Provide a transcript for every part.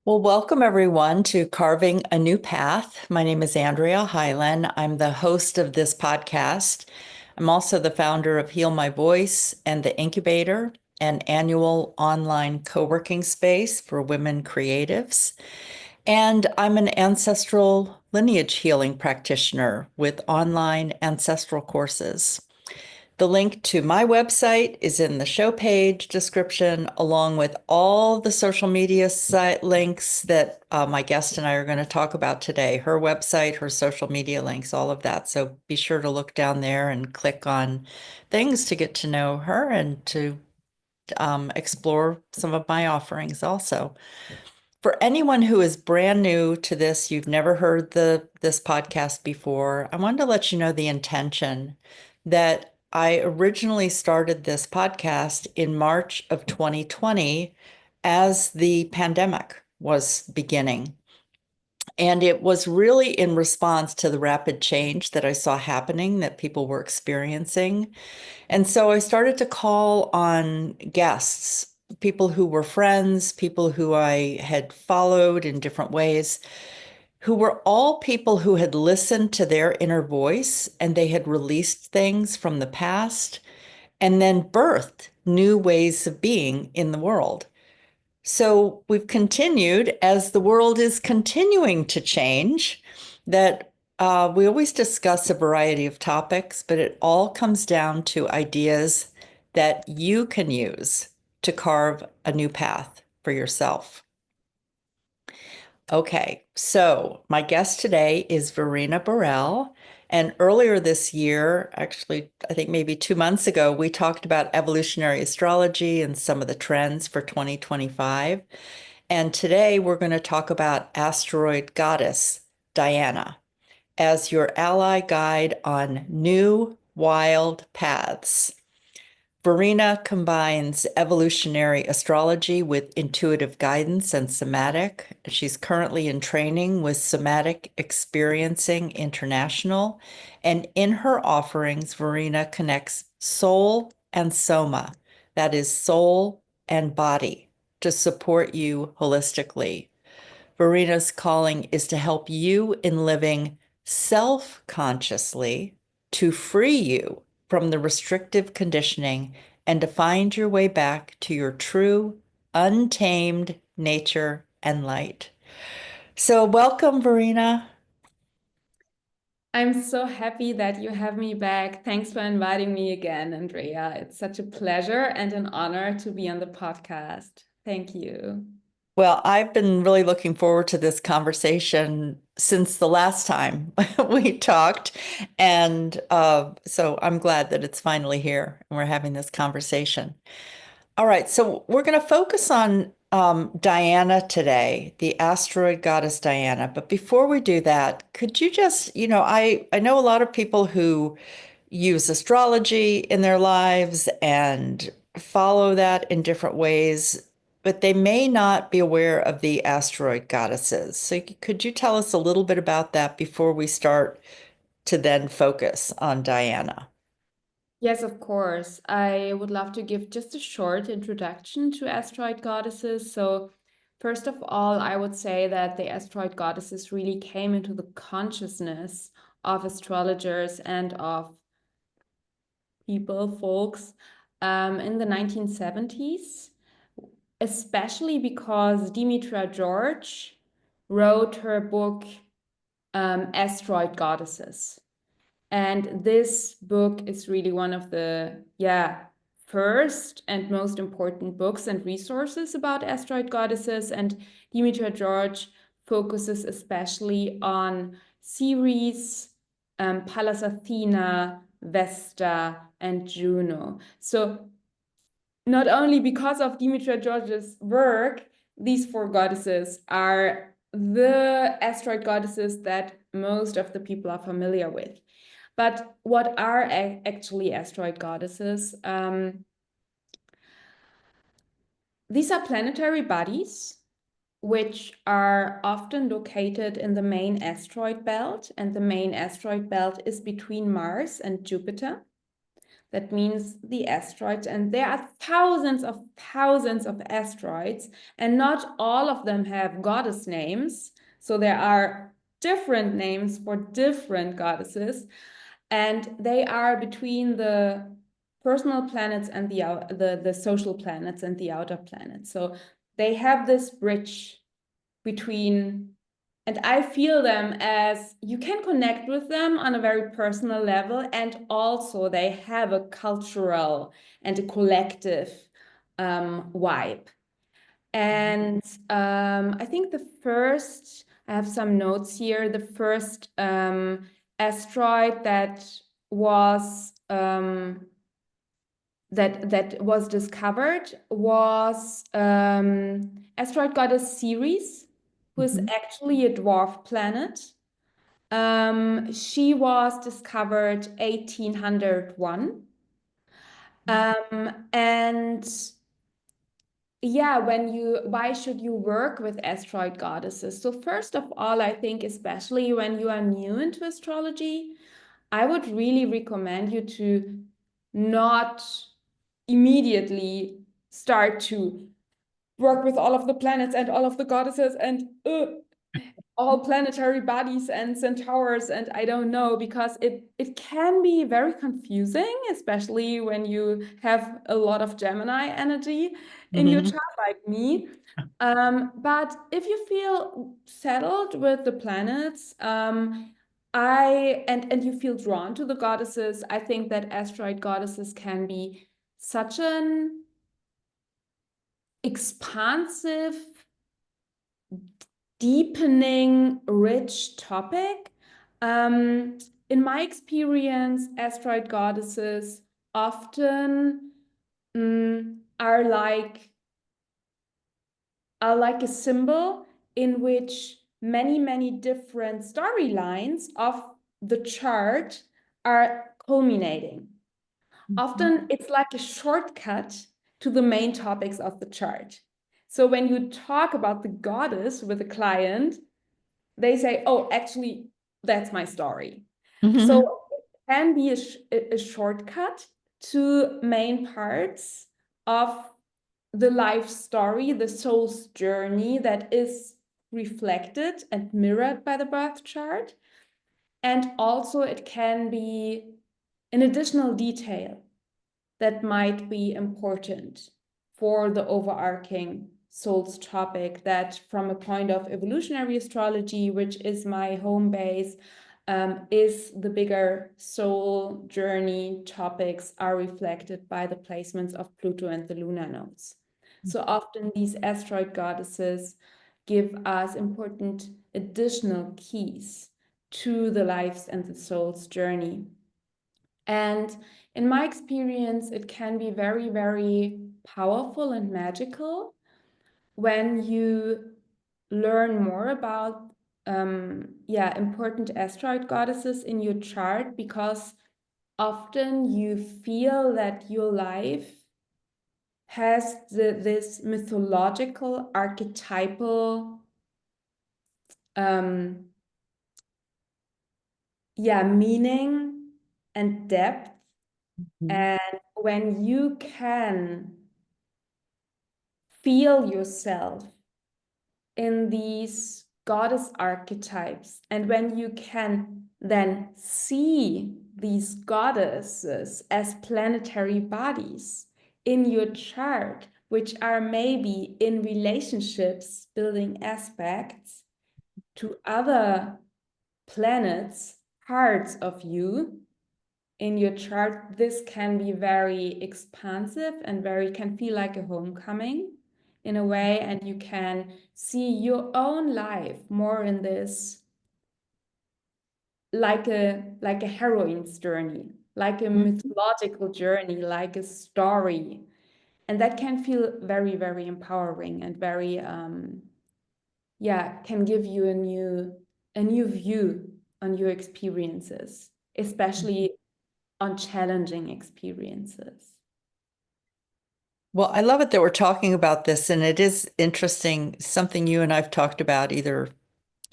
Well, welcome everyone to Carving a New Path. My name is Andrea Hyland. I'm the host of this podcast. I'm also the founder of Heal My Voice and the Incubator, an annual online co-working space for women creatives. And I'm an ancestral lineage healing practitioner with online ancestral courses. The link to my website is in the show page description, along with all the social media site links that my guest and I are going to talk about today. Her website, her social media links, all of that. So be sure to look down there and click on things to get to know her and to explore some of my offerings also. For anyone who is brand new to this, you've never heard this podcast before, I wanted to let you know the intention that I originally started this podcast in March of 2020 as the pandemic was beginning. And it was really in response to the rapid change that I saw happening, that people were experiencing. And so I started to call on guests, people who were friends, people who I had followed in different ways, who were all people who had listened to their inner voice and they had released things from the past and then birthed new ways of being in the world. So we've continued as the world is continuing to change, that we always discuss a variety of topics, but it all comes down to ideas that you can use to carve a new path for yourself. Okay, so my guest today is Verena Borell. And earlier this year, actually, I think maybe 2 months ago, we talked about evolutionary astrology and some of the trends for 2025. And today we're going to talk about Asteroid Goddess Diana as your ally guide on new wild paths. Verena combines evolutionary astrology with intuitive guidance and somatic. She's currently in training with Somatic Experiencing International. And in her offerings, Verena connects soul and soma, that is, soul and body, to support you holistically. Verena's calling is to help you in living self-consciously, to free you from the restrictive conditioning and to find your way back to your true, untamed nature and light. So welcome, Verena. I'm so happy that you have me back. Thanks for inviting me again, Andrea. It's such a pleasure and an honor to be on the podcast. Thank you. Well, I've been really looking forward to this conversation since the last time we talked. And so I'm glad that it's finally here and we're having this conversation. All right, so we're going to focus on Diana today, the asteroid goddess Diana. But before we do that, could you just, I know a lot of people who use astrology in their lives and follow that in different ways, but they may not be aware of the asteroid goddesses. So could you tell us a little bit about that before we start to then focus on Diana? Yes, of course. I would love to give just a short introduction to asteroid goddesses. So, first of all, I would say that the asteroid goddesses really came into the consciousness of astrologers and of people, folks, in the 1970s, especially because Dimitra George wrote her book, Asteroid Goddesses. And this book is really one of the, first and most important books and resources about asteroid goddesses. And Dimitra George focuses especially on Ceres, Pallas Athena, Vesta, and Juno. So not only because of Dimitra George's work, these four goddesses are the asteroid goddesses that most of the people are familiar with. But what are actually asteroid goddesses? These are planetary bodies which are often located in the main asteroid belt, and the main asteroid belt is between Mars and Jupiter. That means the asteroids, and there are thousands of asteroids, and not all of them have goddess names. So there are different names for different goddesses, and they are between the personal planets and the social planets and the outer planets. So they have this bridge between, and I feel them as you can connect with them on a very personal level, and also they have a cultural and a collective vibe. And I think I have some notes here. The first asteroid was that was discovered was Asteroid Goddess Ceres, who is Mhm. actually a dwarf planet. She was discovered 1801. And yeah, why should you work with asteroid goddesses? So first of all, I think especially when you are new into astrology, I would really recommend you to not immediately start to work with all of the planets and all of the goddesses and all planetary bodies and centaurs, and I don't know, because it can be very confusing, especially when you have a lot of Gemini energy in your Mhm. chart like me. But if you feel settled with the planets, and you feel drawn to the goddesses, I think that asteroid goddesses can be such an expansive, deepening, rich topic. In my experience, asteroid goddesses often are like a symbol in which many different storylines of the chart are culminating. Often it's like a shortcut to the main topics of the chart. So when you talk about the goddess with a client, they say, oh, actually, that's my story. So Mhm. it can be a shortcut to main parts of the life story, the soul's journey that is reflected and mirrored by the birth chart. And also, it can be an additional detail that might be important for the overarching soul's topic, that from a point of evolutionary astrology, which is my home base, is the bigger soul journey topics are reflected by the placements of Pluto and the lunar nodes. So often these asteroid goddesses give us important additional keys to the life's and the soul's journey. And in my experience, it can be very powerful and magical when you learn more about important asteroid goddesses in your chart, because often you feel that your life has this mythological, archetypal um, meaning and depth. Mhm. And when you can feel yourself in these goddess archetypes, and when you can then see these goddesses as planetary bodies in your chart, which are maybe in relationships, building aspects to other planets, parts of you in your chart, this can be very expansive and can feel like a homecoming in a way, and you can see your own life more in this like a heroine's journey, like a Mhm. mythological journey, like a story. And that can feel very empowering and very can give you a new view on your experiences, especially on challenging experiences. Well, I love it that we're talking about this, and it is interesting, something you and I've talked about either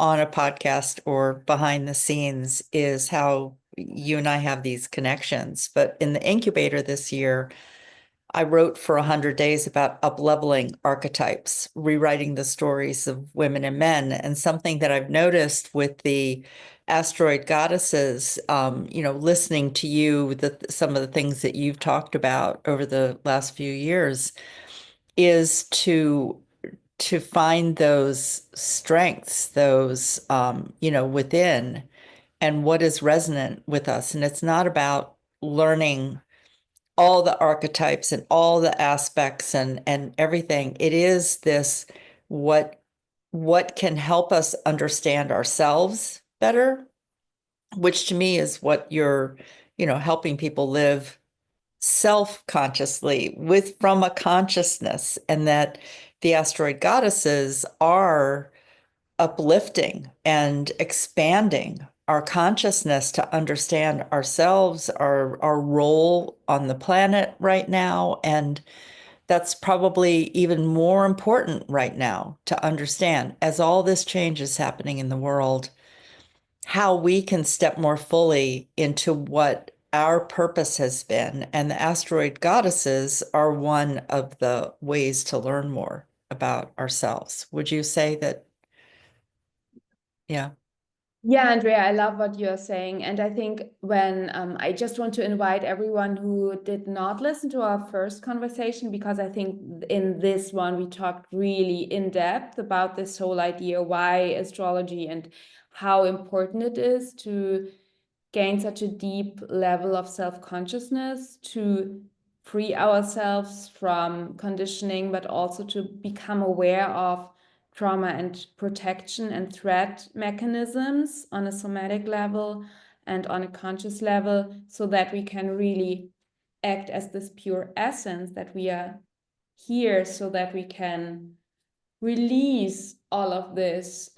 on a podcast or behind the scenes, is how you and I have these connections. But in the incubator this year, I wrote for 100 days about up-leveling archetypes, rewriting the stories of women and men. And something that I've noticed with the asteroid goddesses, listening to you, some of the things that you've talked about over the last few years, is to find those strengths, those, within, and what is resonant with us. And it's not about learning all the archetypes and all the aspects and everything. It is this what what can help us understand ourselves better, which to me is what you're, helping people live self-consciously with from a consciousness, and that the asteroid goddesses are uplifting and expanding our consciousness to understand ourselves, our role on the planet right now. And that's probably even more important right now to understand as all this change is happening in the world, how we can step more fully into what our purpose has been. And the asteroid goddesses are one of the ways to learn more about ourselves. Would you say that? Yeah. Yeah, Andrea, I love what you're saying. And I think when I just want to invite everyone who did not listen to our first conversation, because I think in this one we talked really in depth about this whole idea, why astrology and how important it is to gain such a deep level of self-consciousness, to free ourselves from conditioning, but also to become aware of trauma and protection and threat mechanisms on a somatic level and on a conscious level, so that we can really act as this pure essence, that we are here so that we can release all of this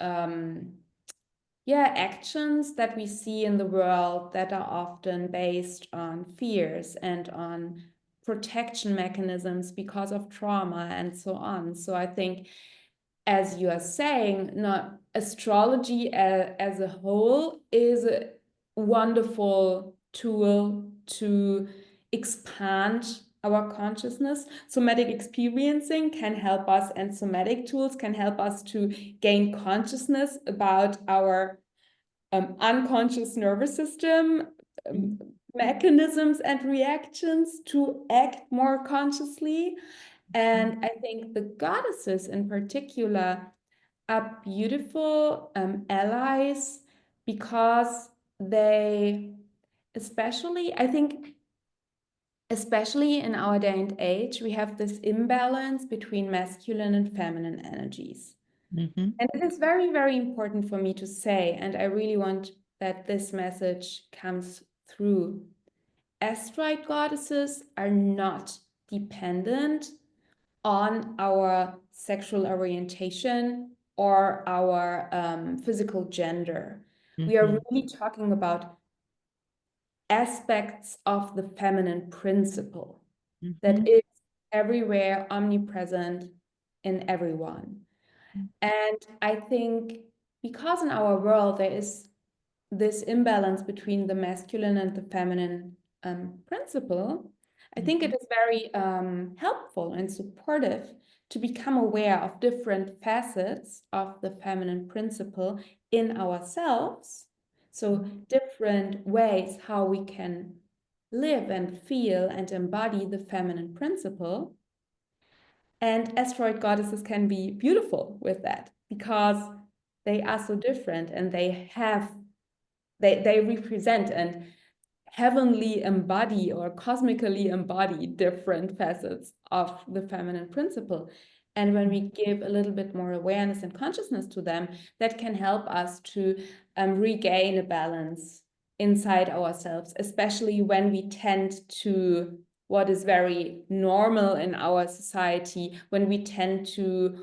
actions that we see in the world that are often based on fears and on protection mechanisms because of trauma and so on. So I think, as you are saying, not astrology as a whole is a wonderful tool to expand our consciousness. Somatic experiencing can help us, and somatic tools can help us to gain consciousness about our unconscious nervous system mechanisms and reactions to act more consciously. And I think the goddesses in particular are beautiful allies, because they, especially, I think, especially in our day and age, we have this imbalance between masculine and feminine energies. Mm-hmm. And it is very, very important for me to say, and I really want that this message comes through. Asteroid goddesses are not dependent on our sexual orientation or our physical gender. We are Mm-hmm. really talking about aspects of the feminine principle Mm-hmm. that is everywhere, omnipresent in everyone. And I think because in our world there is this imbalance between the masculine and the feminine principle, I think it is very helpful and supportive to become aware of different facets of the feminine principle in ourselves. So, different ways how we can live and feel and embody the feminine principle. And asteroid goddesses can be beautiful with that, because they are so different, and they represent and heavenly embody or cosmically embody different facets of the feminine principle. And when we give a little bit more awareness and consciousness to them, that can help us to regain a balance inside ourselves, especially when we tend to, what is very normal in our society, when we tend to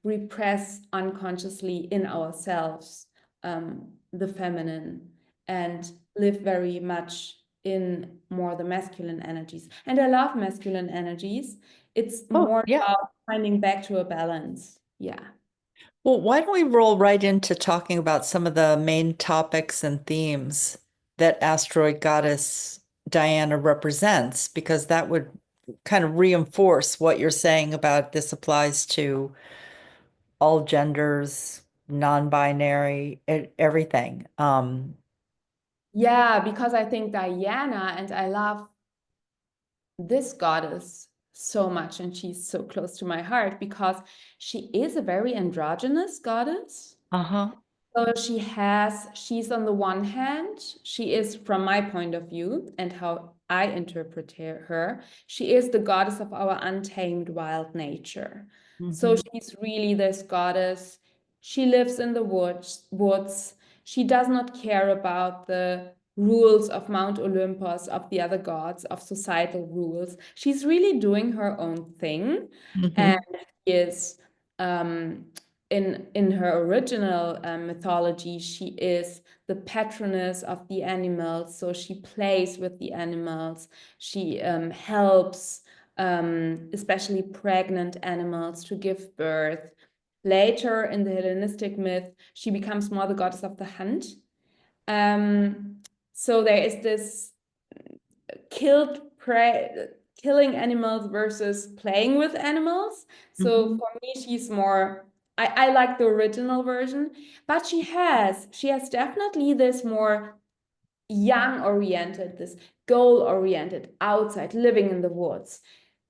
repress unconsciously in ourselves the feminine, and live very much in more the masculine energies. And I love masculine energies. It's Oh, more yeah. about finding back to a balance. Yeah. Well, why don't we roll right into talking about some of the main topics and themes? that Asteroid Goddess Diana represents, because that would kind of reinforce what you're saying about this applies to all genders, non-binary, everything. Yeah, because I think Diana, and I love this goddess so much, and she's so close to my heart because she is a very androgynous goddess. Uh-huh. So she's on the one hand, she is, from my point of view and how I interpret her, she is the goddess of our untamed wild nature. So Hmm. she's really this goddess. She lives in the woods. She does not care about the rules of Mount Olympus, of the other gods, of societal rules. She's really doing her own thing, and Hmm. she is um, in her original mythology, she is the patroness of the animals. So she plays with the animals. She helps, especially pregnant animals, to give birth. Later in the Hellenistic myth, she becomes more the goddess of the hunt. Um, so there is this killing animals versus playing with animals. So Hmm. for me, she's more, I like the original version, but she has definitely this more young oriented, this goal oriented, outside, living in the woods,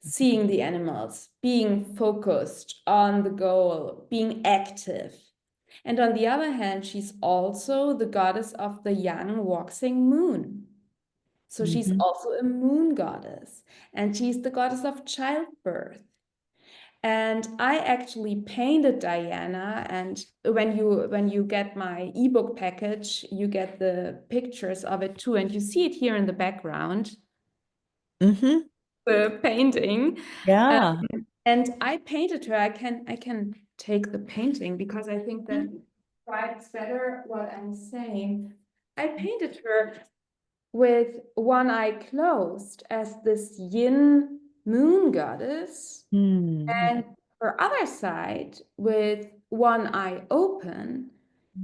seeing the animals, being focused on the goal, being active. And on the other hand, she's also the goddess of the young waxing moon. So she's Hmm. also a moon goddess, and she's the goddess of childbirth. And I actually painted Diana, and when you get my ebook package, you get the pictures of it too, and you see it here in the background, Hmm. the painting. Yeah. And I painted her. I can take the painting because I think that writes better what I'm saying. I painted her with one eye closed as this yin moon goddess, Mm. and her other side with one eye open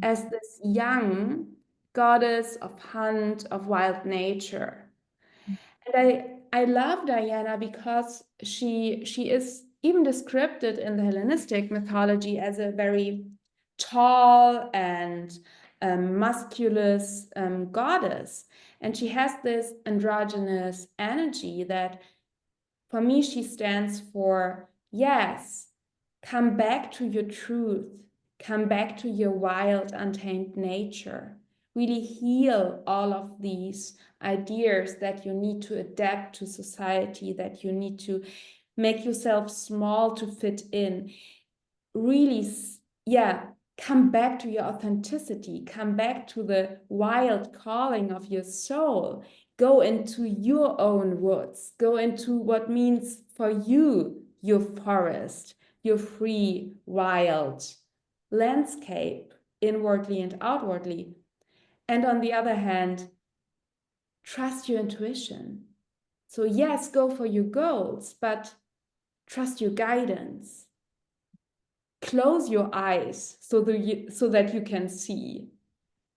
as this young goddess of hunt, of wild nature. And I love Diana because she is even described in the Hellenistic mythology as a very tall and musculous goddess. And she has this androgynous energy that, for me, she stands for, yes, come back to your truth, come back to your wild, untamed nature. Really heal all of these ideas that you need to adapt to society, that you need to make yourself small to fit in. Really, yeah, come back to your authenticity, come back to the wild calling of your soul. Go into your own woods, go into what means for you your forest, your free, wild landscape, inwardly and outwardly. And on the other hand, trust your intuition. So, yes, go for your goals, but trust your guidance. Close your eyes so that you can see.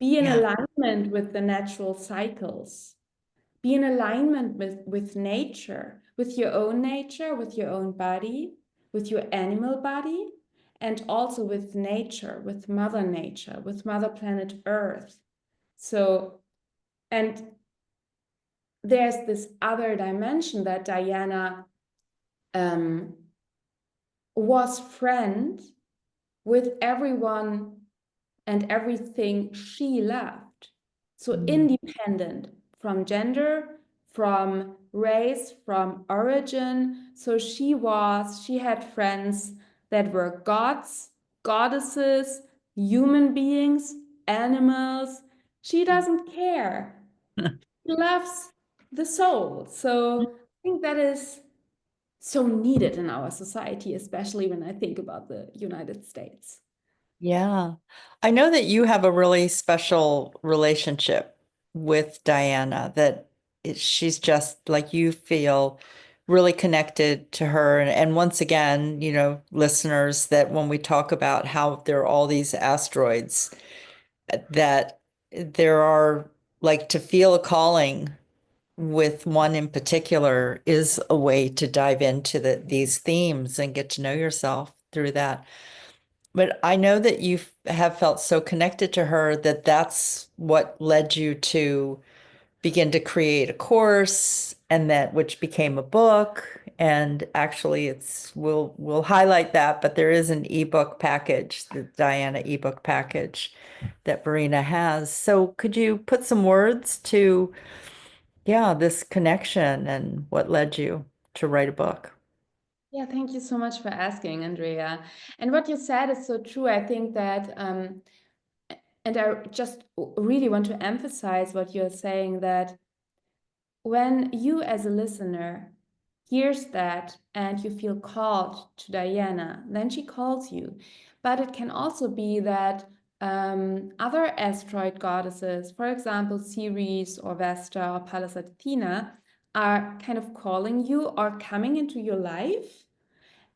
Be in Yeah. alignment with the natural cycles. Be in alignment with nature, with your own body, with your animal body, and also with nature, with Mother Nature, with Mother Planet Earth. So, and there's this other dimension that Diana um, was friend with everyone and everything she loved. So Mm. independent from gender, from race, from origin. So she had friends that were gods, goddesses, human beings, animals. She doesn't care. She loves the soul. So I think that is so needed in our society, especially when I think about the United States. Yeah. I know that you have a really special relationship with Diana, that she's just like you feel really connected to her. And once again, listeners, that when we talk about how there are all these asteroids, that there are like to feel a calling with one in particular is a way to dive into these themes and get to know yourself through that. But I know that you have felt so connected to her that that's what led you to begin to create a course and that which became a book. And actually we'll highlight that, but there is an ebook package, the Diana ebook package that Verena has. So could you put some words to, yeah, this connection and what led you to write a book? Yeah, thank you so much for asking, Andrea. And what you said is so true. I think that, and I just really want to emphasize what you're saying, that when you as a listener hears that and you feel called to Diana, then she calls you. But it can also be that other asteroid goddesses, for example, Ceres or Vesta or Pallas Athena, are kind of calling you or coming into your life,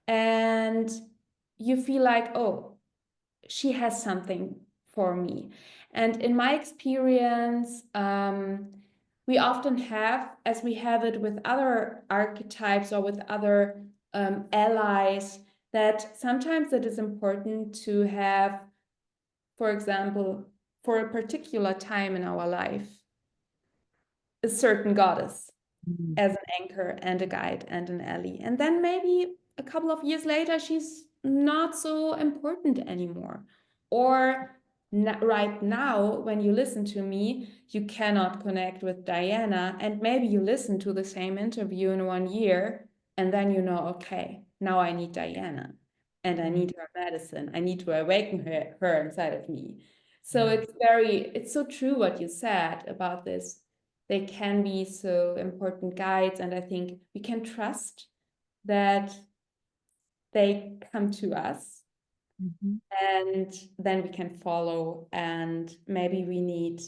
and you feel like, oh, she has something for me. And in my experience, we often have, as we have it with other archetypes or with other allies, that sometimes it is important to have, for example, for a particular time in our life, a certain goddess Mhm. as an anchor and a guide and an ally. And then maybe a couple of years later, she's not so important anymore. Or right now, when you listen to me, you cannot connect with Diana. And maybe you listen to the same interview in 1 year, and then you know, okay, now I need Diana and I need her medicine. I need to awaken her inside of me. So it's so true what you said about this. They can be so important guides, and I think we can trust that they come to us, Mhm. and then we can follow. And maybe we need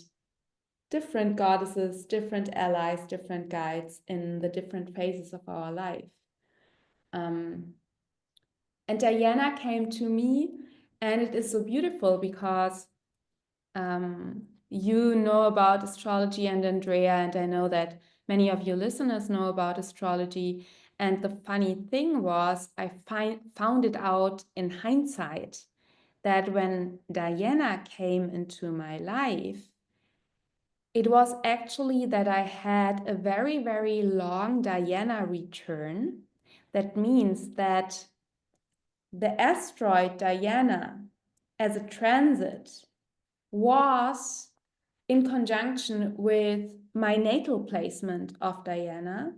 different goddesses, different allies, different guides in the different phases of our life. And Diana came to me, and it is so beautiful because you know about astrology, and Andrea, and I know that many of your listeners know about astrology. And the funny thing was, I found it out in hindsight that when Diana came into my life, it was actually that I had a very, very long Diana return. That means that the asteroid Diana as a transit was in conjunction with my natal placement of Diana.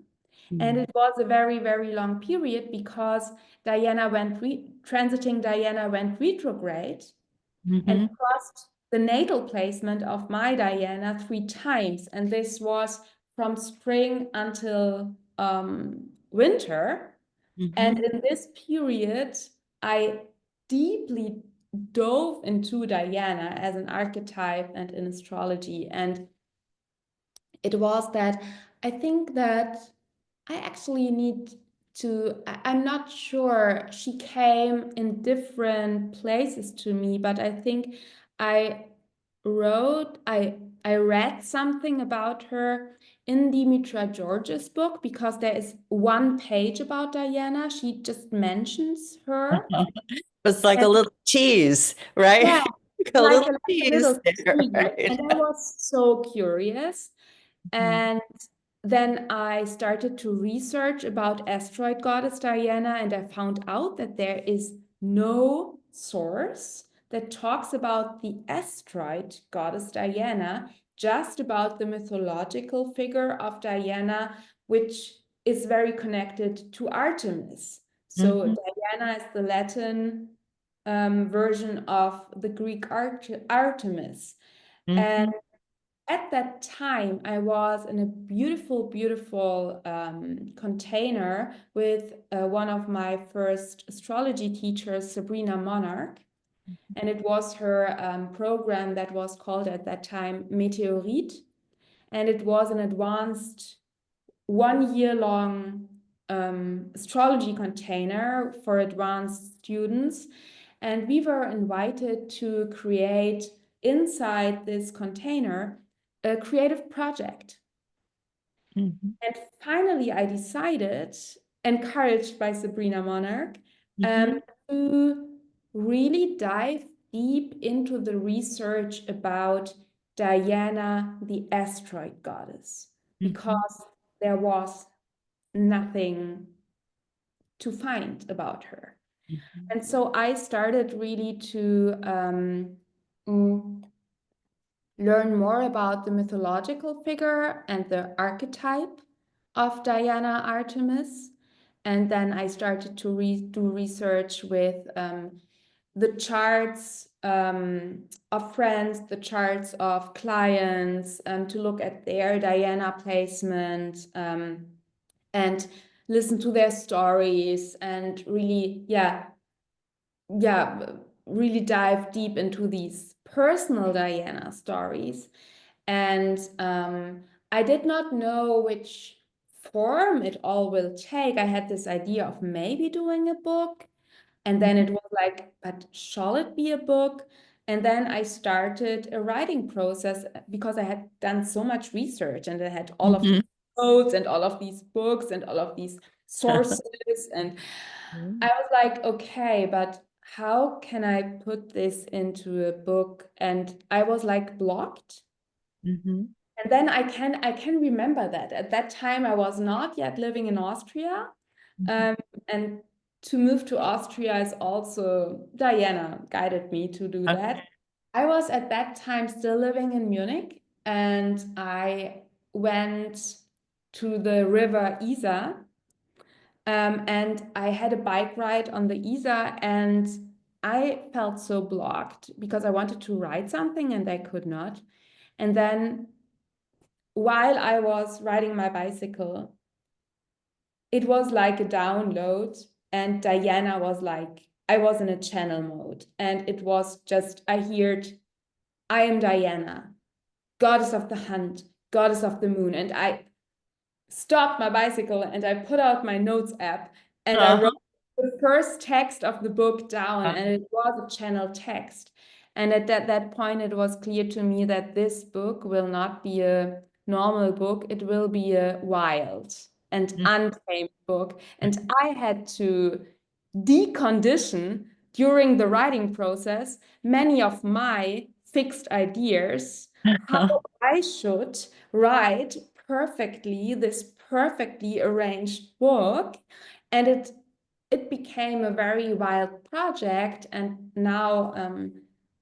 And Mhm. it was a very, very long period because transiting Diana went retrograde and Mhm. crossed the natal placement of my Diana 3 times. And this was from spring until winter. And Mhm. in this period, I deeply dove into Diana as an archetype and in astrology. And it was that I think that I actually need I'm not sure. She came in different places to me, but I think I I read something about her in Dimitra George's book, because there is one page about Diana. She just mentions her. It's like a And little tease, right? yeah, A like little a tease little there, seed. right? And I was so curious. Mhm. And then I started to research about Asteroid Goddess Diana, and I found out that there is no source that talks about the Asteroid Goddess Diana, just about the mythological figure of Diana, which is very connected to Artemis. So Mhm. Diana is the Latin version of the Greek Artemis. And Mhm. at that time, I was in a beautiful, beautiful container with one of my first astrology teachers, Sabrina Monarch. And it was her program that was called at that time Meteorite. And it was an advanced 1 year long astrology container for advanced students. And we were invited to create inside this container a creative project. Mhm. And finally, I decided, encouraged by Sabrina Monarch, Mhm. to really dive deep into the research about Diana, the asteroid goddess, Mhm. because there was nothing to find about her. Mhm. And so I started really to mm, learn more about the mythological figure and the archetype of Diana Artemis. And then I started to do research with the charts of friends, the charts of clients, to look at their Diana placement and listen to their stories and really, yeah, really dive deep into these personal Diana stories. And I did not know which form it all will take. I had this idea of maybe doing a book. And then Mhm. it was like, but shall it be a book? And then I started a writing process because I had done so much research and I had all of these Mhm. notes and all of these books and all of these sources. And I Mhm. was like, okay, but how can I put this into a book? And I was like blocked. Mhm. And then I can remember that at that time I was not yet living in Austria. Mhm. Um, and to move to Austria is also Diana guided me to do that. Okay. I was at that time still living in Munich and I went to the river Isar. And I had a bike ride on the Isar and I felt so blocked because I wanted to write something and I could not. And then while I was riding my bicycle, it was like a download, and Diana was like, I was in a channel mode, and it was just, I heard, I am Diana, goddess of the hunt, goddess of the moon. And I stopped my bicycle and I put out my notes app and I Uh-huh. wrote the first text of the book down, Uh-huh. and it was a channel text. And at that point, it was clear to me that this book will not be a normal book, it will be a wild and untamed book. And I had to decondition during the writing process many of my fixed ideas, how Uh-huh. I should write perfectly this perfectly arranged book. And it became a very wild project. And now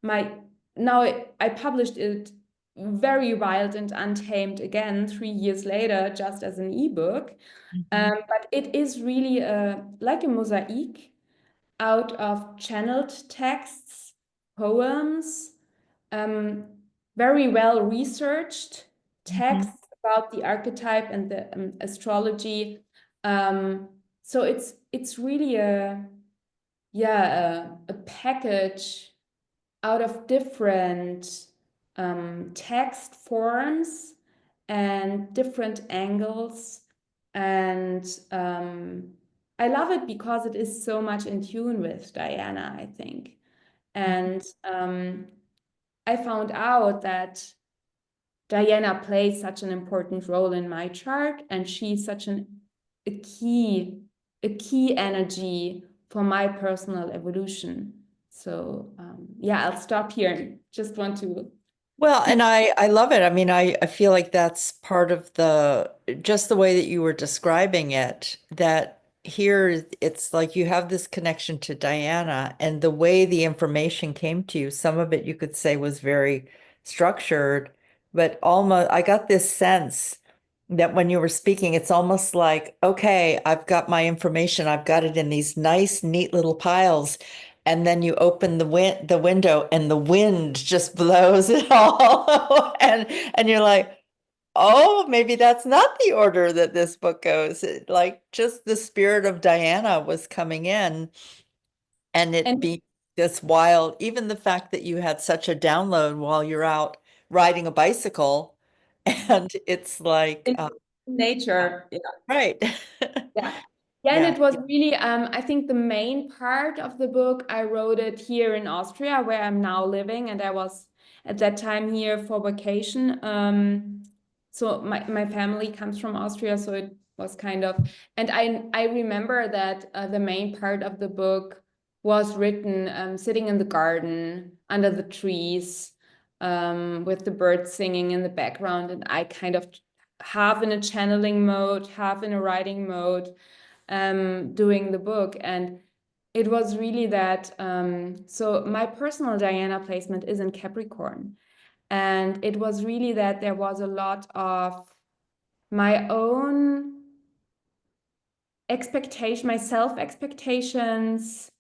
my now I published it very wild and untamed again 3 years later, just as an ebook. Mhm. But it is really like a mosaic out of channeled texts, poems, um, very well researched Mhm. texts about the archetype and the astrology. So it's really a package out of different text forms and different angles. And I love it because it is so much in tune with Diana, I think. And I found out that Diana plays such an important role in my chart, and she's such a key a key energy for my personal evolution. So yeah, I'll stop here and just want to. Well, and I love it. I mean, I feel like that's part of the just the way that you were describing it, that here it's like you have this connection to Diana and the way the information came to you, some of it you could say was very structured, but almost I got this sense that when you were speaking, it's almost like, okay, I've got my information, I've got it in these nice, neat little piles. And then you open the window and the wind just blows it all. And you're like, oh, maybe that's not the order that this book goes. Like just the spirit of Diana was coming in and it And be this wild, even the fact that you had such a download while you're out riding a bicycle and it's like in nature, yeah. right. Yeah. Yeah, and Yeah. it was really, I think the main part of the book, I wrote it here in Austria, where I'm now living, and at that time here for vacation. So my family comes from Austria, so it was kind of, and I remember that the main part of the book was written sitting in the garden under the trees with the birds singing in the background, and I kind of half in a channeling mode, half in a writing mode, doing the book. And it was really that, so my personal Diana placement is in Capricorn. And it was really that there was a lot of my own expectation, my self expectations,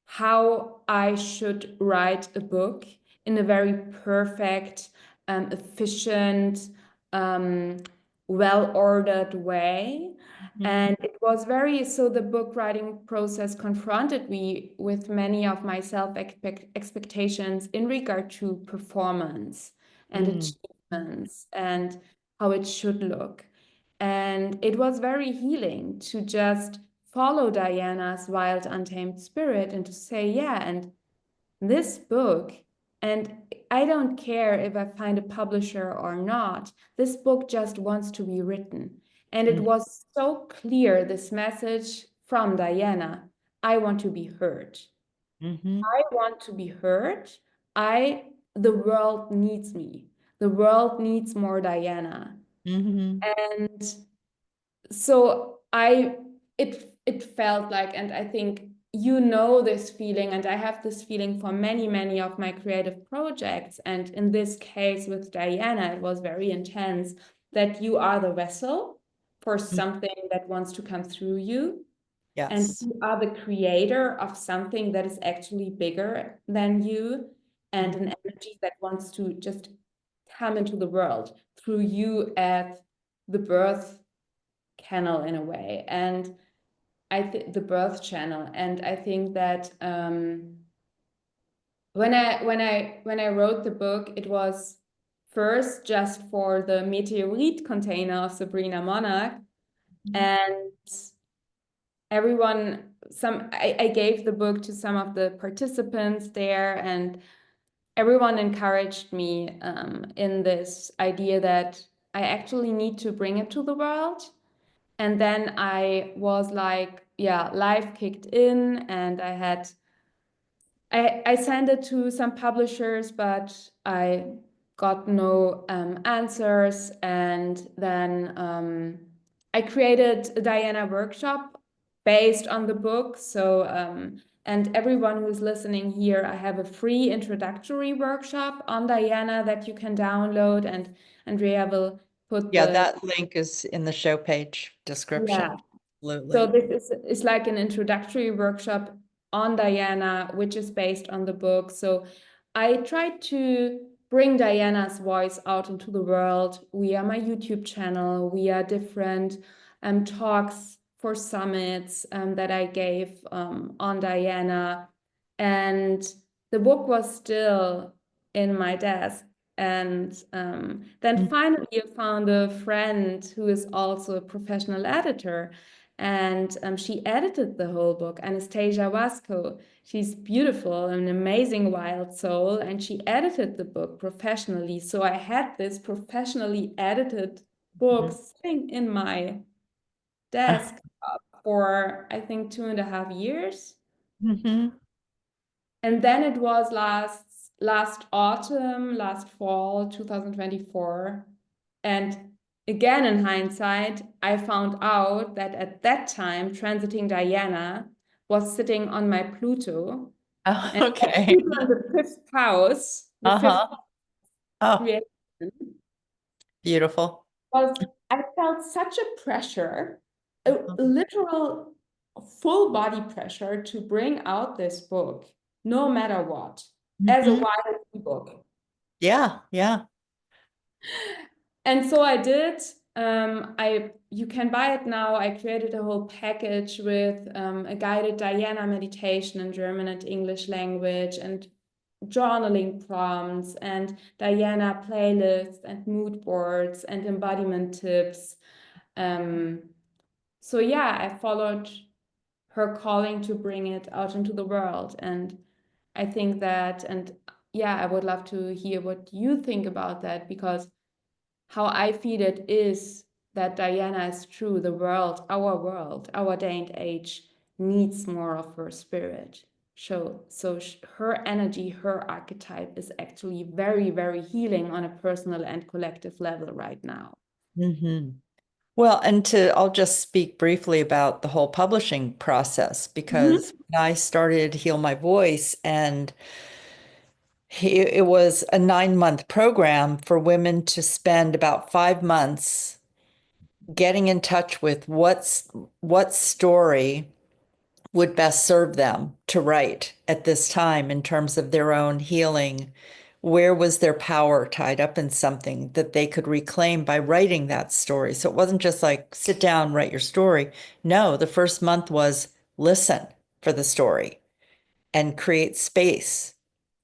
how I should write a book in a very perfect, efficient, well-ordered way. And it was very, so the book writing process confronted me with many of my self expectations in regard to performance and achievements and how it should look. And it was very healing to just follow Diana's wild, untamed spirit and to say, yeah, and this book, and I don't care if I find a publisher or not, this book just wants to be written. And it was so clear, this message from Diana, I want to be heard. I want to be heard. The world needs me. The world needs more Diana. And so it felt like, and I think you know this feeling, and I have this feeling for many of my creative projects, and in this case with Diana it was very intense, that you are the vessel for something that wants to come through you, and Yes. you are the creator of something that is actually bigger than you, and an energy that wants to just come into the world through you at the birth canal in a way, and I think the birth channel. And I think that when I wrote the book, it was first just for the meteorite container of Sabrina Monarch, and everyone, I gave the book to some of the participants there, and everyone encouraged me in this idea that I actually need to bring it to the world. And then I was like, yeah, life kicked in, and I sent it to some publishers, but I got no answers. And then I created a Diana workshop based on the book. So and everyone who's listening here, I have a free introductory workshop on Diana that you can download, and Andrea will put Yeah, the, that link is in the show page description. yeah. So Absolutely. this is like an introductory workshop on Diana, which is based on the book. So I tried to bring Diana's voice out into the world via my YouTube channel, via different talks for summits that I gave on Diana. And the book was still in my desk. And then finally, I found a friend who is also a professional editor, and she edited the whole book, Anastasia Wasco. She's beautiful, an amazing wild soul, and she edited the book professionally. So I had this professionally edited book sitting in my desk for, I think, 2.5 years. And then it was last autumn, last fall, 2024. And again, in hindsight, I found out that at that time, transiting Diana was sitting on my Pluto. Oh, And okay. Pluto in the fifth house, the fifth Uh-huh. Oh, creation, beautiful. was, I felt such a pressure, a literal full body pressure to bring out this book, no matter what, as a wild book. Yeah, yeah. And so I did. You can buy it now. I created a whole package with a guided Diana meditation in German and English language, and journaling prompts, and Diana playlists, and mood boards, and embodiment tips. So yeah, I followed her calling to bring it out into the world, and I think that, and yeah, I would love to hear what you think about that, because how I feel it is that Diana is true. The world, our day and age needs more of her spirit. So her energy, her archetype is actually very, very healing on a personal and collective level right now. Mhm. Well, I'll just speak briefly about the whole publishing process because Mhm. when I started Heal My Voice, and it was a 9-month program for women to spend about 5 months getting in touch with what story would best serve them to write at this time in terms of their own healing. Where was their power tied up in something that they could reclaim by writing that story? So it wasn't just like sit down, write your story. No, the first month was listen for the story and create space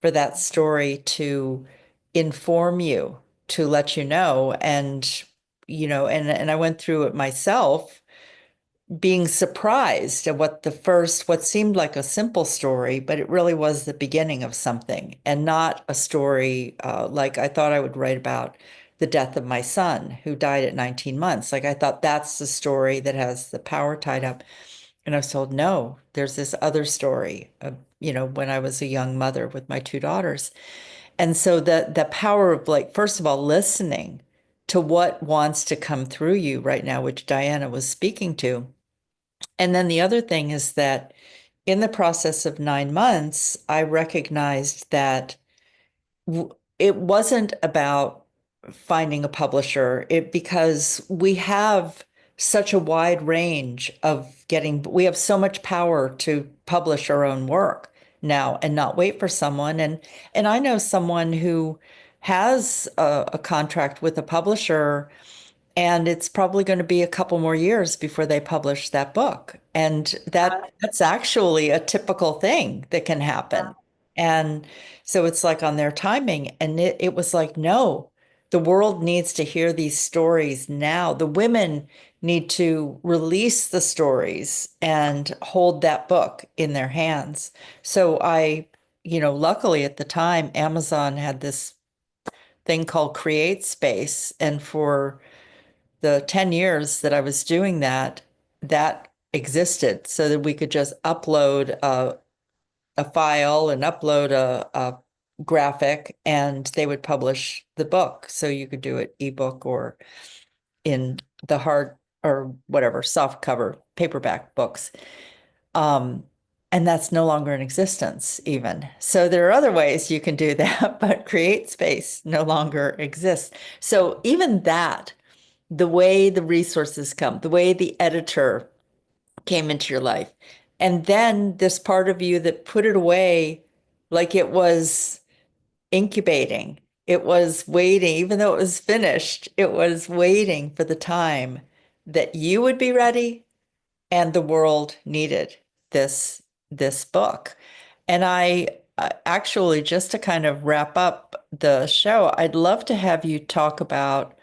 for that story to inform you, to let you know. And, and I went through it myself, being surprised at what seemed like a simple story, but it really was the beginning of something and not a story like I thought I would write about the death of my son who died at 19 months. Like I thought that's the story that has the power tied up. And I was told, no, there's this other story of, when I was a young mother with my 2 daughters. And so the power of, like, first of all, listening to what wants to come through you right now, which Diana was speaking to. And then the other thing is that in the process of 9 months, I recognized that it wasn't about finding a publisher, because we have such a wide range of we have so much power to publish our own work now and not wait for someone. And I know someone who has a contract with a publisher, and it's probably going to be a couple more years before they publish that book. And that's actually a typical thing that can happen. And so it's like on their timing. And it was like, no, the world needs to hear these stories now. The women need to release the stories and hold that book in their hands. So luckily at the time, Amazon had this thing called Create Space. And for the 10 years that I was doing that, that existed so that we could just upload a file and upload a graphic, and they would publish the book. So you could do it ebook or in the hard or whatever, soft cover paperback books. Um, and that's no longer in existence, even. So there are other ways you can do that, but Create Space no longer exists. So even that, the way the resources come, the way the editor came into your life, and then this part of you that put it away like it was incubating. It was waiting, even though it was finished, it was waiting for the time that you would be ready and the world needed this book. And I actually, just to kind of wrap up the show, I'd love to have you talk about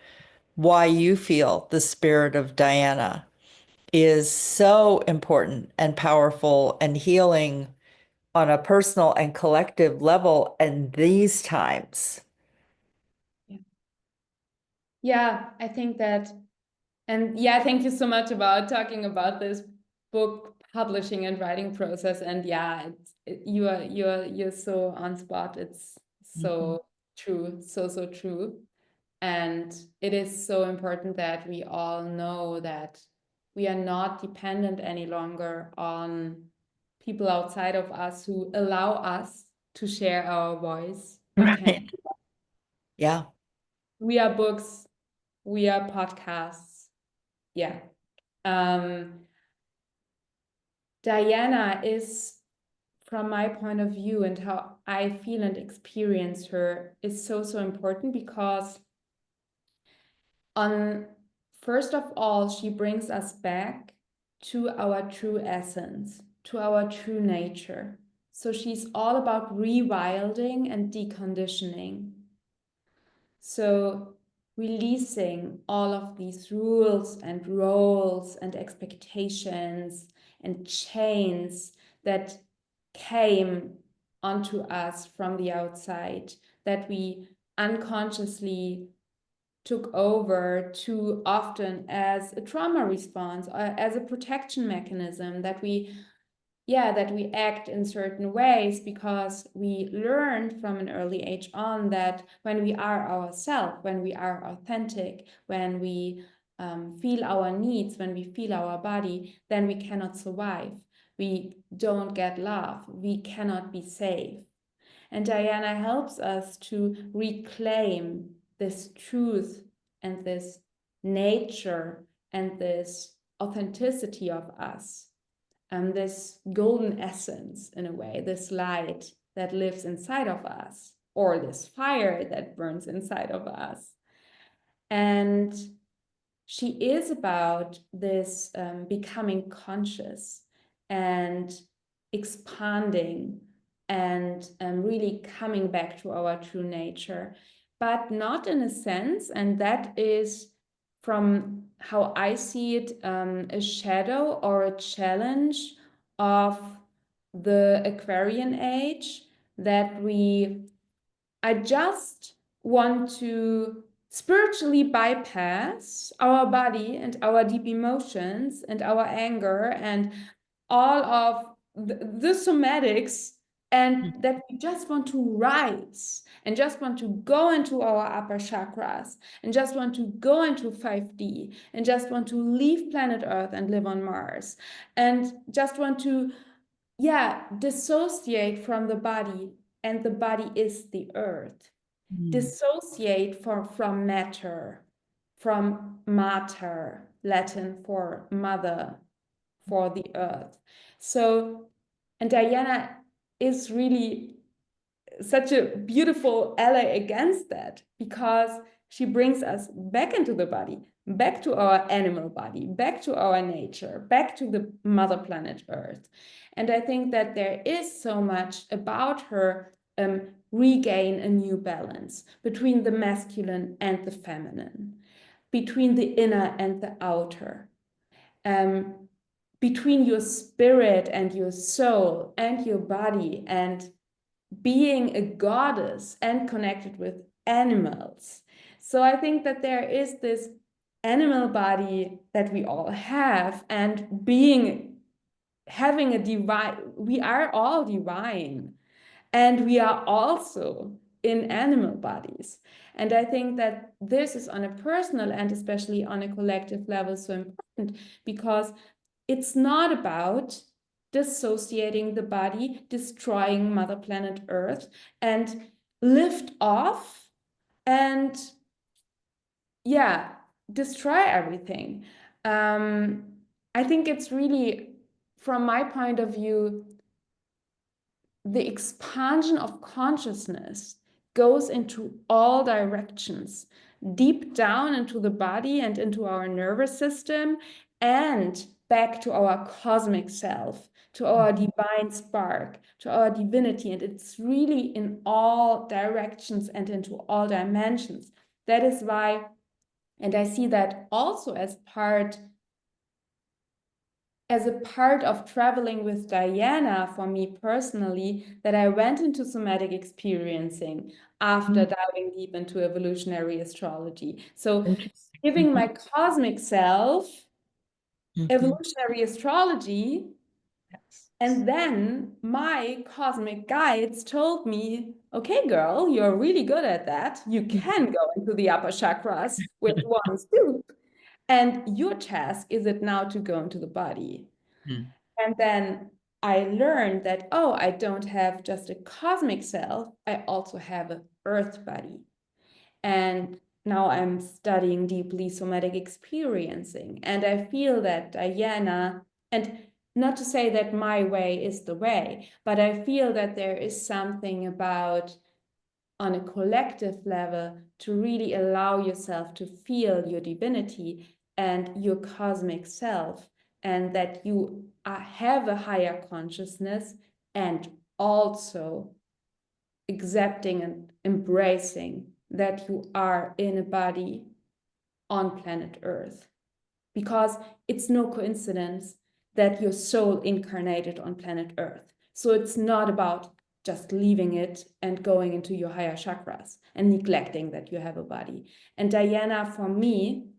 why you feel the spirit of Diana is so important and powerful and healing on a personal and collective level in these times. Yeah. Yeah, I think that, and yeah, thank you so much about talking about this book publishing and writing process. And yeah, you're so on spot. It's Mhm. so true, so true. And it is so important that we all know that we are not dependent any longer on people outside of us who allow us to share our voice. We can, Right. Yeah. we are books, we are podcasts. Yeah. Um, Diana is, from my point of view and how I feel and experience her, is so important because on first of all, she brings us back to our true essence, to our true nature. So she's all about rewilding and deconditioning. So releasing all of these rules and roles and expectations and chains that came onto us from the outside, that we unconsciously took over too often as a trauma response or as a protection mechanism, that we act in certain ways because we learned from an early age on that when we are ourselves, when we are authentic, when we feel our needs, when we feel our body, then we cannot survive. We don't get love. We cannot be safe. And Diana helps us to reclaim this truth and this nature and this authenticity of us, and this golden essence, in a way, this light that lives inside of us, or this fire that burns inside of us. And she is about this becoming conscious and expanding and really coming back to our true nature, but not in a sense, and that is from how I see it, a shadow or a challenge of the Aquarian age, that I just want to spiritually bypass our body and our deep emotions and our anger and all of the somatics, and that we just want to rise and just want to go into our upper chakras and just want to go into 5D and just want to leave planet Earth and live on Mars and just want to, dissociate from the body, and the body is the Earth. Dissociate from matter, from mater, Latin for mother, for the earth. So, and Diana is really such a beautiful ally against that, because she brings us back into the body, back to our animal body, back to our nature, back to the mother planet Earth. And I think that there is so much about her regain a new balance between the masculine and the feminine, between the inner and the outer, between your spirit and your soul and your body, and being a goddess and connected with animals. So I think that there is this animal body that we all have, and having a divine, we are all divine, and we are also in animal bodies. And I think that this is, on a personal and especially on a collective level, so important, because it's not about dissociating the body, destroying Mother Planet Earth, and lift off and destroy everything. I think it's really, from my point of view, the expansion of consciousness goes into all directions, deep down into the body and into our nervous system, and back to our cosmic self, to our divine spark, to our divinity. And it's really in all directions and into all dimensions. That is why, and I see that also as a part of traveling with Diana, for me personally, that I went into somatic experiencing after diving deep into evolutionary astrology. So giving my cosmic self evolutionary astrology, and then my cosmic guides told me, okay, girl, you're really good at that. You can go into the upper chakras with one swoop. And your task is it now to go into the body. And then I learned that, oh, I don't have just a cosmic self, I also have an earth body. And now I'm studying deeply somatic experiencing. And I feel that Diana, and not to say that my way is the way, but I feel that there is something about, on a collective level, to really allow yourself to feel your divinity and your cosmic self, and that you have a higher consciousness, and also accepting and embracing that you are in a body on planet Earth. Because it's no coincidence that your soul incarnated on planet Earth. So it's not about just leaving it and going into your higher chakras and neglecting that you have a body. And Diana, for me,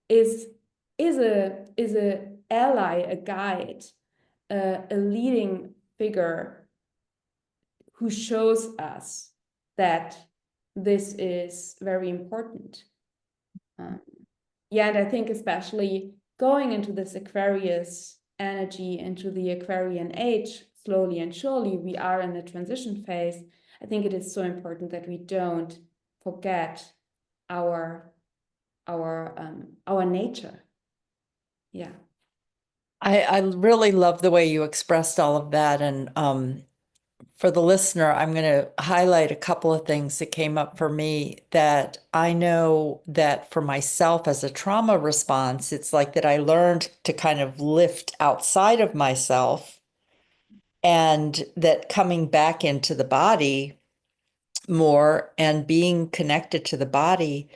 is a ally, a guide, a leading figure who shows us that this is very important. Yeah, and I think especially going into this Aquarius energy, into the Aquarian age, slowly and surely, we are in a transition phase. I think it is so important that we don't forget our nature. Yeah. I really love the way you expressed all of that. And for the listener, I'm going to highlight a couple of things that came up for me that I know that for myself as a trauma response, it's like that I learned to kind of lift outside of myself, and that coming back into the body more and being connected to the body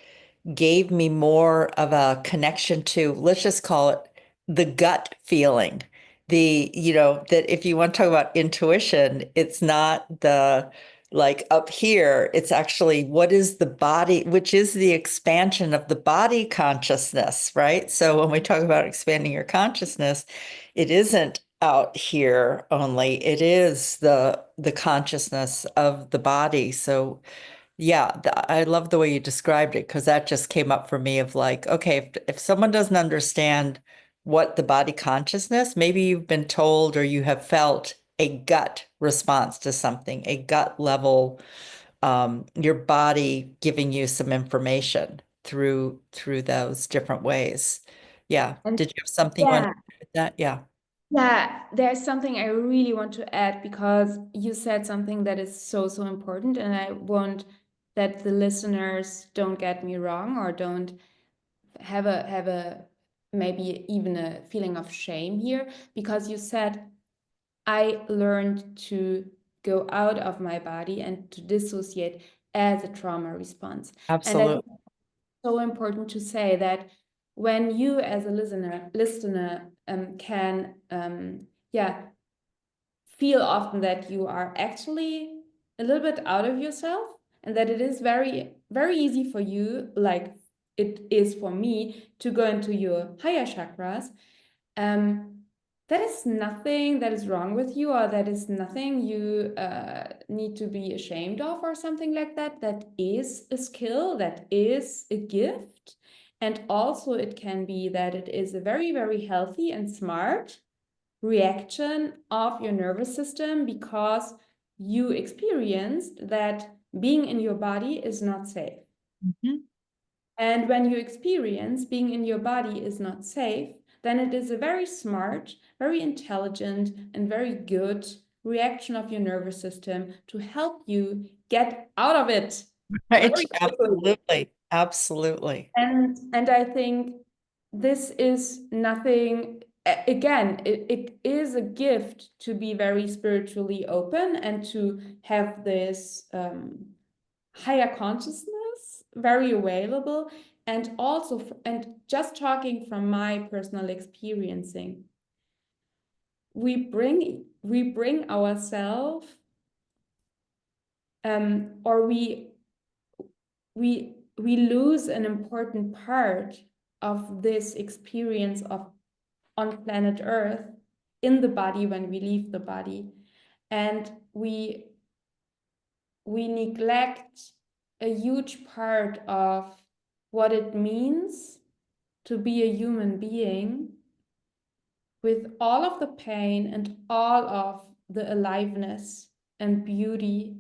gave me more of a connection to, let's just call it the gut feeling. That if you want to talk about intuition, it's not the like up here, it's actually what is the body, which is the expansion of the body consciousness, right? So when we talk about expanding your consciousness, it isn't out here only, it is the consciousness of the body. So yeah, I love the way you described it, because that just came up for me of like, okay, if someone doesn't understand what the body consciousness, maybe you've been told or you have felt a gut response to something, a gut level, your body giving you some information through those different ways. Yeah. And Did you have something you want to yeah, add with that? Yeah. yeah, there's something I really want to add because you said something that is so, so important, and I want that the listeners don't get me wrong or don't have a maybe even a feeling of shame here, because you said I learned to go out of my body and to dissociate as a trauma response. And I think Absolutely. it's so important to say that when you as a listener can yeah, feel often that you are actually a little bit out of yourself, and that it is very, very easy for you, like it is for me, to go into your higher chakras. That is nothing that is wrong with you, or that is nothing you need to be ashamed of, or something like that. That is a skill, that is a gift. And also, it can be that it is a very, very healthy and smart reaction of your nervous system, because you experienced that being in your body is not safe. Mhm. And when you experience being in your body is not safe, then it is a very smart, very intelligent, and very good reaction of your nervous system to help you get out of it Right. very quickly. Absolutely. Absolutely. And I think this is nothing, again, it is a gift to be very spiritually open and to have this higher consciousness very available. And also, and just talking from my personal experiencing, we bring ourselves, or we lose an important part of this experience of on planet Earth in the body when we leave the body, and we neglect a huge part of what it means to be a human being, with all of the pain and all of the aliveness and beauty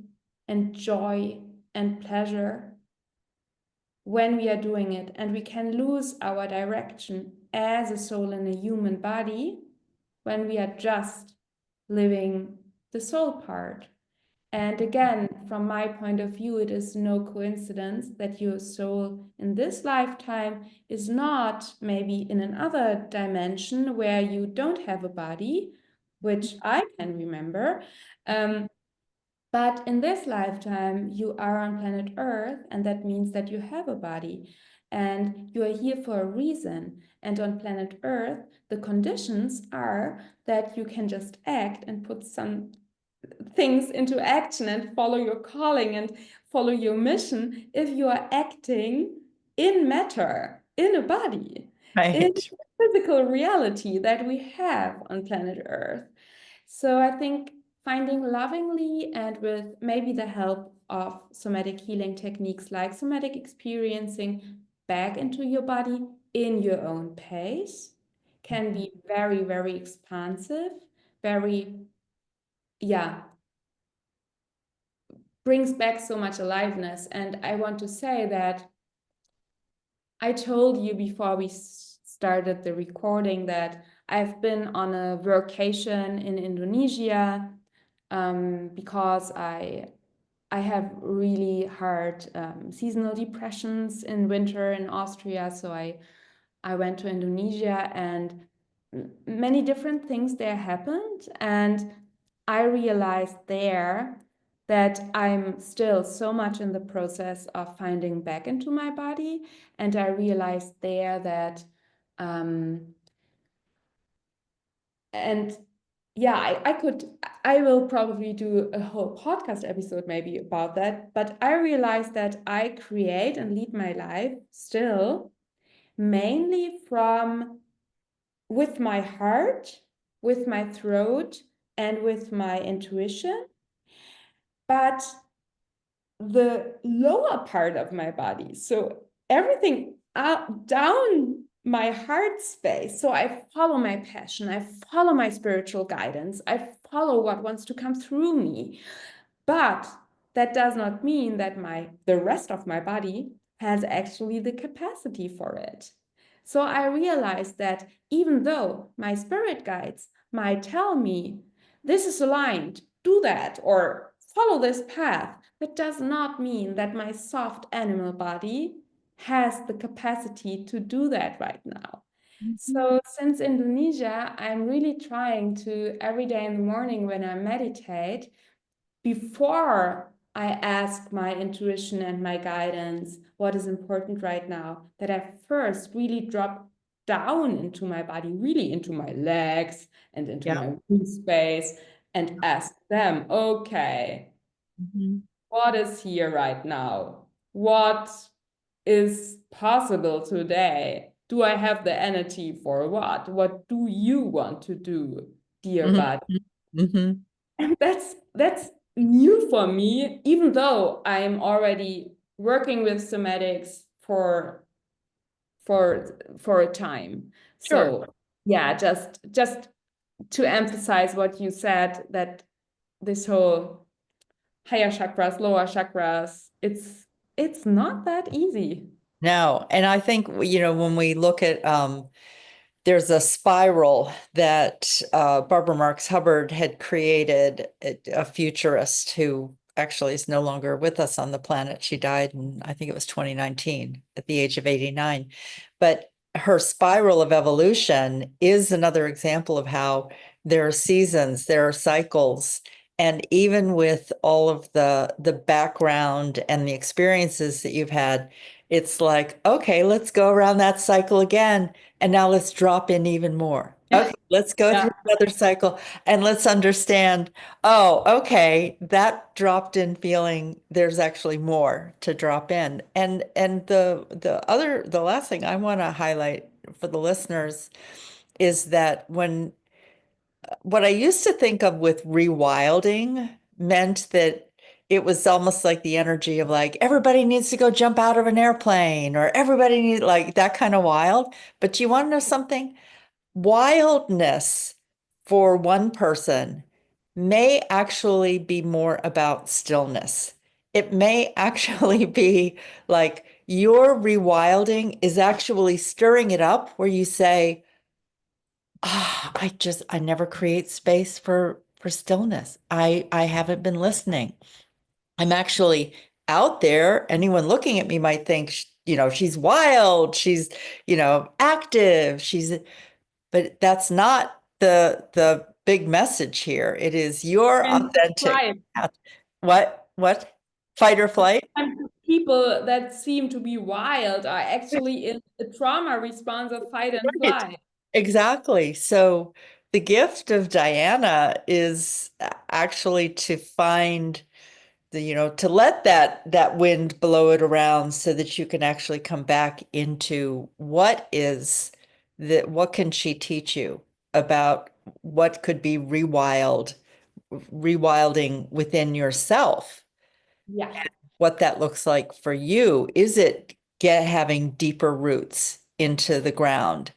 and joy and pleasure when we are doing it. And we can lose our direction as a soul in a human body when we are just living the soul part. And again, from my point of view, it is no coincidence that your soul in this lifetime is not maybe in another dimension where you don't have a body, which I can remember. But in this lifetime, you are on planet Earth, and that means that you have a body and you are here for a reason. And on planet Earth, the conditions are that you can just act and put some things into action and follow your calling and follow your mission if you are acting in matter, in a body, in Right. physical reality that we have on planet Earth. So I think finding lovingly and with maybe the help of somatic healing techniques like somatic experiencing back into your body in your own pace can be very, very expansive, very, yeah, brings back so much aliveness. And I want to say that I told you before we started the recording that I've been on a vacation in Indonesia because I have really hard seasonal depressions in winter in Austria. So I went to Indonesia and many different things there happened. And I realized there that I'm still so much in the process of finding back into my body. And I realized there that, and yeah, I will probably do a whole podcast episode maybe about that. But I realized that I create and lead my life still mainly from with my heart, with my throat, and with my intuition. But the lower part of my body, so everything up, down my heart space. So I follow my passion, I follow my spiritual guidance, I follow what wants to come through me. But that does not mean that the rest of my body has actually the capacity for it. So I realized that even though my spirit guides might tell me, this is aligned, do that, or follow this path, that does not mean that my soft animal body has the capacity to do that right now. Mhm. So since Indonesia, I'm really trying to every day in the morning when I meditate, before I ask my intuition and my guidance what is important right now, that I first really drop down into my body, really into my legs and into Yeah. my womb space and ask them, okay, Mhm. what is here right now? What is possible today? Do I have the energy for what? What do you want to do, dear Mhm. body? Mhm. And that's new for me, even though I'm already working with somatics for a time. Sure. So yeah, just to emphasize what you said, that this whole higher chakras, lower chakras, it's not that easy. No, and I think, when we look at there's a spiral that Barbara Marx Hubbard had created, a futurist who actually is no longer with us on the planet. She died in, I think it was 2019 at the age of 89. But her spiral of evolution is another example of how there are seasons, there are cycles. And even with all of the background and the experiences that you've had, it's like, okay, let's go around that cycle again. And now let's drop in even more. Okay, let's go Yeah. through another cycle and let's understand, oh, okay, that dropped in feeling, there's actually more to drop in. And the last thing I want to highlight for the listeners is that what I used to think of with rewilding meant that it was almost like the energy of like everybody needs to go jump out of an airplane or everybody needs like that kind of wild. But you want to know something? Wildness for one person may actually be more about stillness. It may actually be like your rewilding is actually stirring it up where you say, I never create space for stillness. I haven't been listening. I'm actually out there. Anyone looking at me might think, she's wild, she's, active, but that's not the big message here. It is your And authentic right. path. What? Fight or flight? And people that seem to be wild are actually in a trauma response of fight and Right. flight. Exactly. So The gift of Diana is actually to find to let that wind blow it around so that you can actually come back into what can she teach you about what could be rewilding within yourself, Yeah. what that looks like for you. Is it having deeper roots into the ground?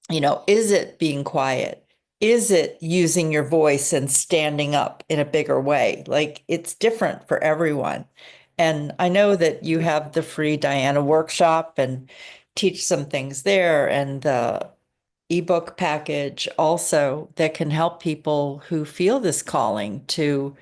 Is it being quiet? Is it using your voice and standing up in a bigger way? Like it's different for everyone. And I know that you have the free Diana workshop and teach some things there, and the ebook package also that can help people who feel this calling to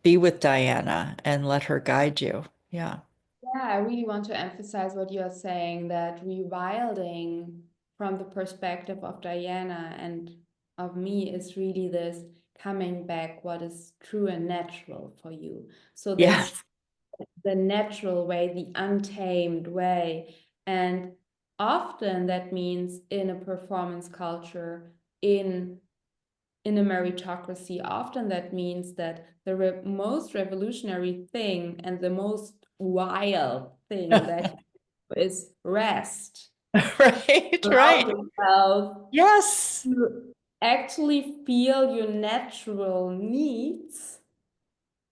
be with Diana and let her guide you. Yeah. Yeah, I really want to emphasize what you're saying, that rewilding from the perspective of Diana and of me is really this coming back what is true and natural for you. So Yeah. this the natural way, the untamed way. And often that means in a performance culture, in a meritocracy, often that means that the most revolutionary thing and the most wild thing that is rest. Right, Allow right. yourself Yes. to actually feel your natural needs.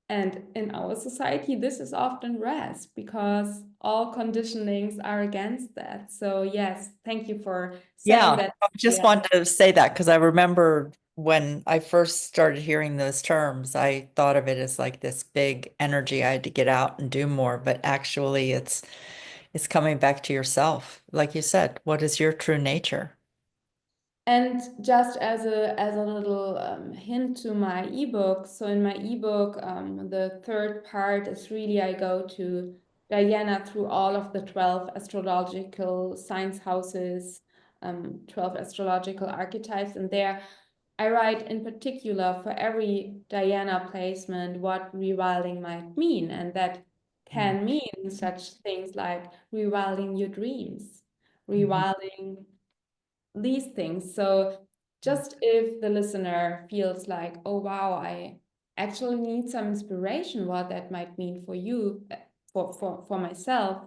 And in our society, this is often rest because all conditionings are against that. So, yes, thank you for saying Yeah, that. I just Yeah. wanted to say that because I remember when I first started hearing those terms, I thought of it as like this big energy I had to get out and do more, but actually it's coming back to yourself. Like you said, what is your true nature? And just as a little hint to my ebook, so in my ebook, the third part is really I go to Diana through all of the 12 astrological signs houses, 12 astrological archetypes, and there I write in particular for every Diana placement what rewilding might mean, and that can mean such things like rewilding your dreams, Mhm. rewilding these things. So just if the listener feels like, oh wow, I actually need some inspiration, what that might mean for you, for myself,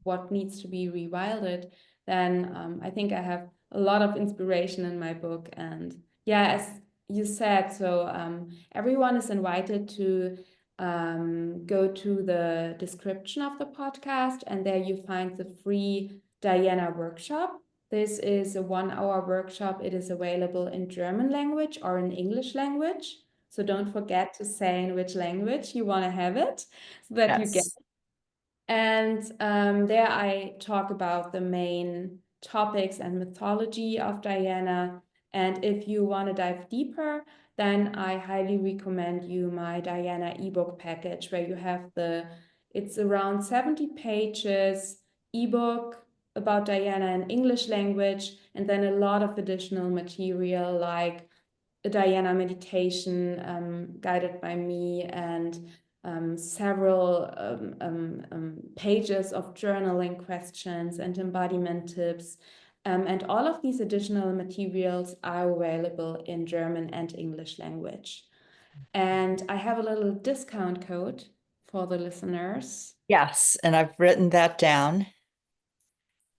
what needs to be rewilded, then I think I have a lot of inspiration in my book. And yeah, as you said, so everyone is invited to go to the description of the podcast, and there you find the free Diana workshop. This is a 1 hour workshop. It is available in German language or in English language. So don't forget to say in which language you want to have it so that you get. Yes. And there I talk about the main topics and mythology of Diana. And if you want to dive deeper, then I highly recommend you my Diana ebook package, where you have it's around 70 pages ebook about Diana in English language, and then a lot of additional material like a Diana meditation guided by me, and several pages of journaling questions and embodiment tips. And all of these additional materials are available in German and English language. And I have a little discount code for the listeners. Yes, and I've written that down.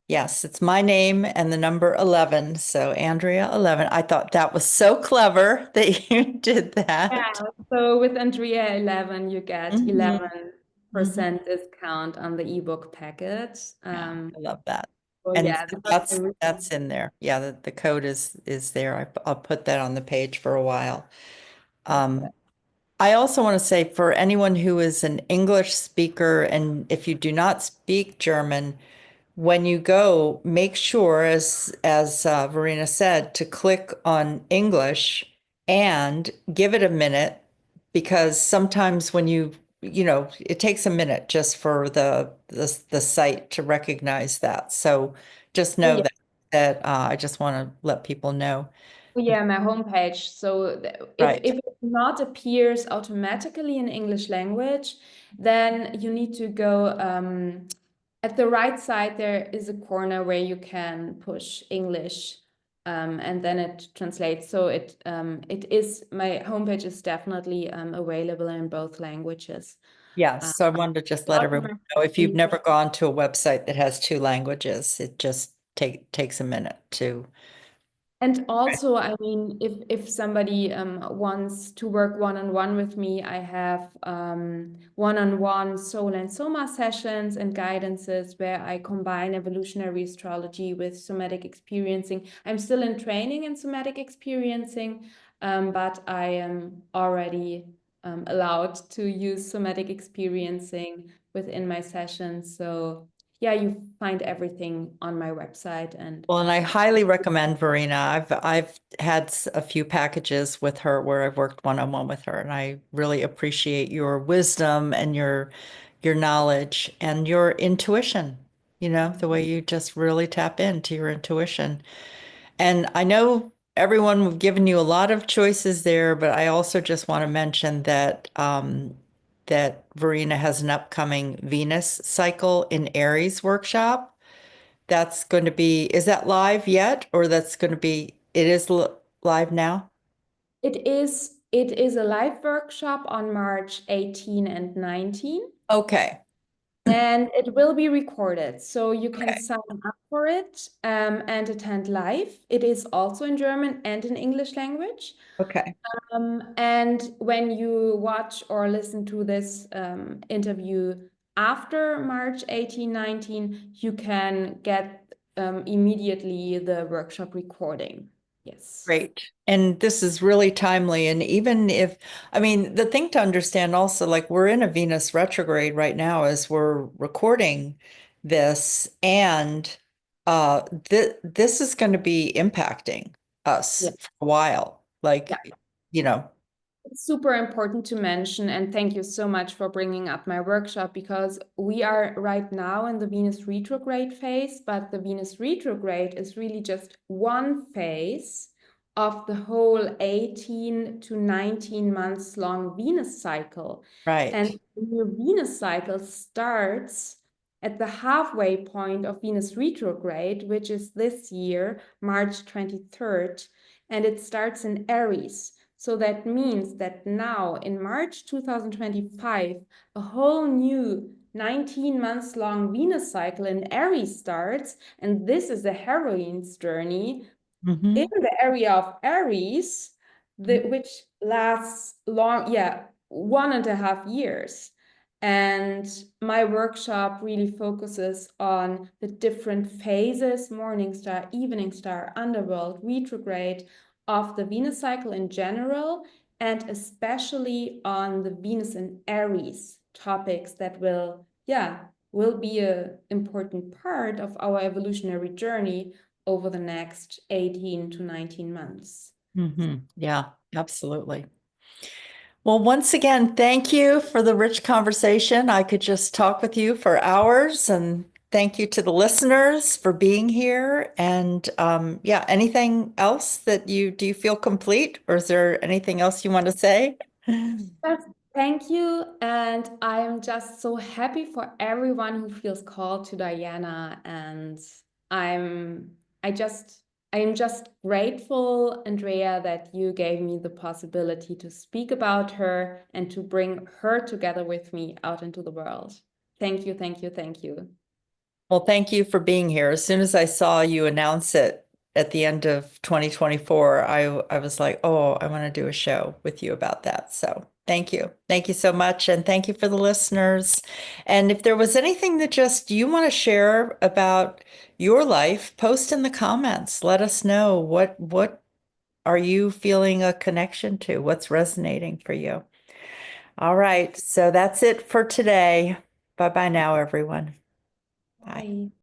Yes, it's my name and the number 11. So Andrea 11. I thought that was so clever that you did Yeah, that. so with Andrea 11, you get Mhm. 11% Mhm. discount on the ebook package. Yeah, I love that. So And yeah, so because I really, that's in there. Yeah, the code is there. I'll put that on the page for a while. Um, I also want to say for anyone who is an English speaker, and if you do not speak German, when you go, make sure, as Verena said, to click on English and give it a minute, because sometimes when it takes a minute just for the site to recognize that. So just oh know yeah, that I just want to let people know. oh yeah, my homepage. So Right. if it not appears automatically in English language, then you need to go at the right side. There is a corner where you can push English and then it translates. So it is, my homepage is definitely available in both languages. Yes, Uh, so I wanted to just let lot of everyone my know if you've colleagues. never gone to a website that has two languages, it just takes a minute to. And also, I mean, if somebody wants to work one-on-one with me, I have one-on-one soul and soma sessions and guidances where I combine evolutionary astrology with somatic experiencing. I'm still in training in somatic experiencing, but I am already allowed to use somatic experiencing within my sessions. So yeah, you find everything on my website. And Well, and I highly recommend Verena. I've had a few packages with her where I've worked one-on-one with her, and I really appreciate your wisdom and your knowledge and your intuition, the way you just really tap into your intuition. And I know everyone, we've given you a lot of choices there, but I also just want to mention that Verena has an upcoming Venus cycle in Aries workshop. That's going to be, is that live yet? Or that's going to be, it is live now? it is a live workshop on March 18 and 19, Okay. and it will be recorded. So you can Okay. sign up for it and attend live. It is also in German and in English language. Okay. And when you watch or listen to this interview after March 18, 19, you can get immediately the workshop recording. Yes. Great. And this is really timely. And even if, I mean, the thing to understand also, like we're in a Venus retrograde right now as we're recording this, and this is going to be impacting us Yeah. for a while. Yeah. Like, you know, It's super important to mention, and thank you so much for bringing up my workshop because we are right now in the Venus retrograde phase, but the Venus retrograde is really just one phase of the whole 18 to 19 months long Venus cycle. And right. the new Venus cycle starts at the halfway point of Venus retrograde, which is this year, March 23rd, and it starts in Aries. So that means that now in March 2025, a whole new 19 months long Venus cycle in Aries starts. And this is the heroine's journey in Hmm. the area of Aries, which lasts long, yeah, 1.5 years. And my workshop really focuses on the different phases, morning star, evening star, underworld, retrograde of the Venus cycle in general, and especially on the Venus and Aries topics that will be an important part of our evolutionary journey over the next 18 to 19 months. Yeah, absolutely. Well, once again, thank you for the rich conversation. I could just talk with you for hours, and thank you to the listeners for being here. And yeah, anything else that do you feel complete, or is there anything else you want to say? Yes, thank you. And I'm just so happy for everyone who feels called to Diana. And I'm I am just grateful, Andrea, that you gave me the possibility to speak about her and to bring her together with me out into the world. Thank you, thank you, thank you. Well, thank you for being here. As soon as I saw you announce it at the end of 2024, I was like, oh, I want to do a show with you about that. So thank you. Thank you so much. And thank you for the listeners. And if there was anything that just you want to share about your life, post in the comments. Let us know what are you feeling a connection to? What's resonating for you? All right. So that's it for today. Bye bye now, everyone. Bye. Bye.